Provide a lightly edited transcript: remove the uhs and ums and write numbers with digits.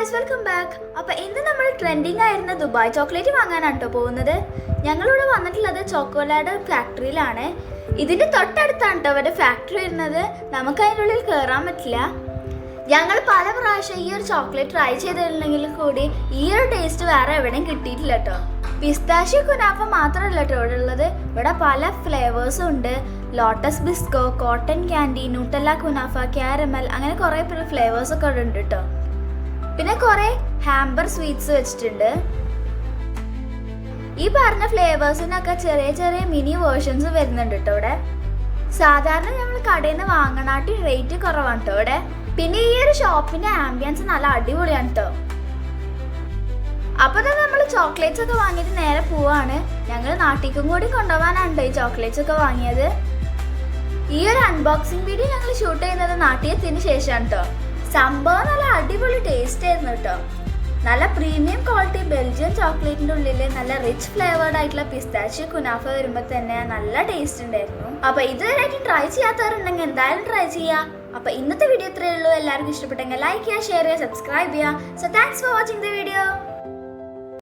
Guys, welcome back. അപ്പോൾ ഇന്ന് നമ്മൾ ട്രെൻഡിങ് ആയിരുന്ന ദുബായ് ചോക്ലേറ്റ് വാങ്ങാനാണ് കേട്ടോ പോകുന്നത്. ഞങ്ങളിവിടെ വന്നിട്ടുള്ളത് ചോക്കോലാഡ് ഫാക്ടറിയിലാണ്. ഇതിൻ്റെ തൊട്ടടുത്താണ് കേട്ടോ അവരുടെ ഫാക്ടറി വരുന്നത്. നമുക്ക് അതിൻ്റെ ഉള്ളിൽ കയറാൻ പറ്റില്ല. ഞങ്ങൾ പല പ്രാവശ്യം ഈ ഒരു ചോക്ലേറ്റ് ട്രൈ ചെയ്തിട്ടുണ്ടെങ്കിൽ കൂടി ഈ ഒരു ടേസ്റ്റ് വേറെ എവിടെയും കിട്ടിയിട്ടില്ല കേട്ടോ. പിസ്താഷ്യോ കുനാഫ മാത്രമല്ല കേട്ടോ ഇവിടെ ഉള്ളത്. ഇവിടെ പല ഫ്ലേവേഴ്സും ഉണ്ട്. Lotus Biscoff, cotton candy, Nutella കുനാഫ, കാരമൽ, അങ്ങനെ കുറേ ഫ്ലേവേഴ്സൊക്കെ ഇവിടെ ഉണ്ട് കേട്ടോ. പിന്നെ കുറേ ഹാമ്പർ സ്വീറ്റ്സ് വെച്ചിട്ടുണ്ട്. ഈ പറഞ്ഞ ഫ്ലേവേഴ്സിനൊക്കെ ചെറിയ ചെറിയ മിനി വേർഷൻസ് വരുന്നുണ്ട് കേട്ടോ ഇവിടെ. സാധാരണ നമ്മൾ കടയിൽ നിന്ന് വാങ്ങണാട്ടി റേറ്റ് കുറവാണ് കേട്ടോ ഇവിടെ. പിന്നെ ഈ ഒരു ഷോപ്പിന്റെ ആംബിയൻസ് നല്ല അടിപൊളിയാണ് കേട്ടോ. അപ്പോൾ തന്നെ നമ്മൾ ചോക്ലേറ്റ്സ് ഒക്കെ വാങ്ങിയിട്ട് നേരെ പോവാണ്. ഞങ്ങൾ നാട്ടിലേക്കും കൂടി കൊണ്ടുപോകാനാണ് ഈ ചോക്ലേറ്റ്സ് ഒക്കെ വാങ്ങിയത്. ഈ ഒരു അൺബോക്സിംഗ് വീഡിയോ ഞങ്ങൾ ഷൂട്ട് ചെയ്യുന്നത് നാട്ടിലെത്തിയതിന് ശേഷമാണ് കേട്ടോ. സംഭവം നല്ല അടിപൊളി ടേസ്റ്റ് ആയിരുന്നു കേട്ടോ. നല്ല പ്രീമിയം ക്വാളിറ്റി ബെൽജിയൻ ചോക്ലേറ്റിൻ്റെ ഉള്ളിൽ നല്ല റിച്ച് ഫ്ലേവേർഡ് ആയിട്ടുള്ള പിസ്താഷ്യോ കുനാഫ വരുമ്പോൾ തന്നെ നല്ല ടേസ്റ്റ് ഉണ്ടായിരുന്നു. അപ്പോൾ ഇതുവരെയായിട്ട് ട്രൈ ചെയ്യാത്തവരുണ്ടെങ്കിൽ എന്തായാലും ട്രൈ ചെയ്യാം. അപ്പോൾ ഇന്നത്തെ വീഡിയോ ഇത്രയേ ഉള്ളൂ. എല്ലാവർക്കും ഇഷ്ടപ്പെട്ടെങ്കിൽ ലൈക്ക് ചെയ്യുക, ഷെയർ ചെയ്യുക, സബ്സ്ക്രൈബ് ചെയ്യുക. So thanks for watching the video.